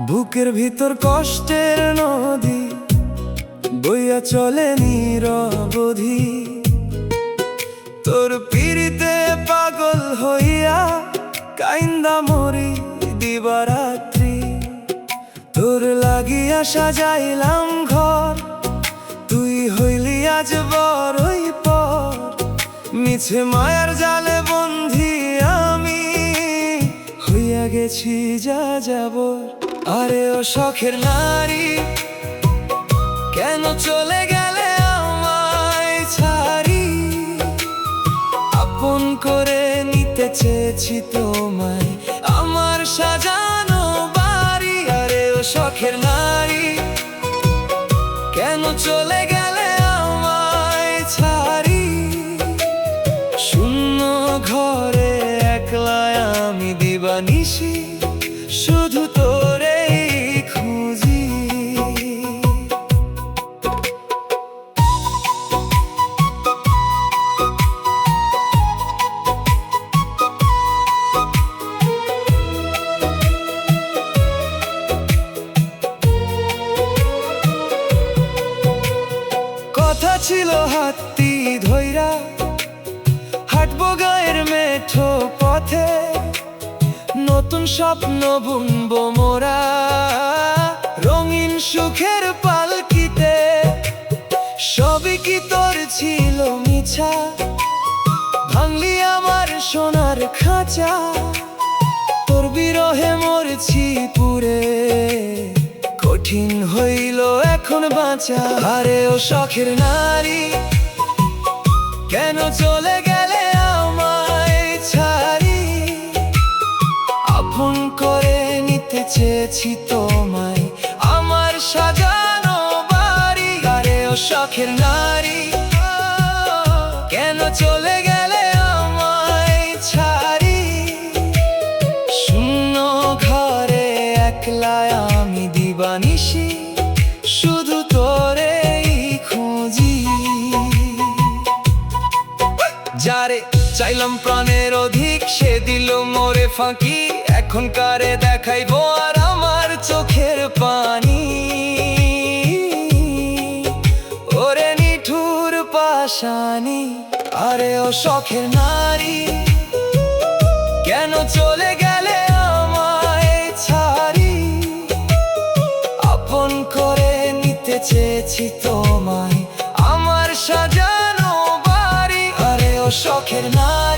বুকের ভিতর কষ্টের নদী বইয়া চলে নিরবধি, তোর পিড়িতে পাগল হইয়া কাইন্দা মরি দিবারাত্রি। তোর লাগিয়া সাজাইলাম ঘর, তুই হইলি আজ বড়ই পর। মিছে মায়ার জালে বন্ধি আমি হইয়া গেছি যা যাবর। আরে ও শখের নারী, কেন চলে গেলে আমায় ছাড়ি? আপন করে নিতে চেয়েছি তোমায়, আমার সাজানো বাড়ি। আরে ও শখের নারী, কেন চলে গেলে আমায় ছাড়ি? শূন্য ঘরে একলা আমি দিবানিশি শুধু তোরেই খুঁজি। কথা ছিল হাতটি ধইরা হাঁটবো গায়ের মেঠো পথে, নতুন স্বপ্ন বুনবো মোরা রঙিন সুখের পালকিতে। সবই কি তোর ছিল মিছা, ভাঙলি আমার সোনার খাঁচা। তোর বিরহে মরছি পুরে, কঠিন হইল এখন বাঁচা। আরে ও শখের নারী, কেন চলে গেলে আমায় ছাড়ি? আপন করে নিতে চেয়েছি তোমায়, আমার সাজানো বাড়ি। আরে ও শখের নারী, কেন চলে গেলে আমায় ছাড়ি? শূন্য ঘরে একলা আমি দিবানিশি শুধু তোরেই খুঁজি। যারে চাইলাম প্রাণের অধিক, সে দিল মোরে ফাঁকি। এখন কারে দেখাইবো আর আমার চোখের পানি? ওরে নিঠুর পাশানি। আরে ও শখের নারী, কেন চলে গেলে আমায় ছাড়ি? আপন করে নিতে চেয়েছি তোমায়, আমার সাজানো বাড়ি। আরে ও শখের নারী।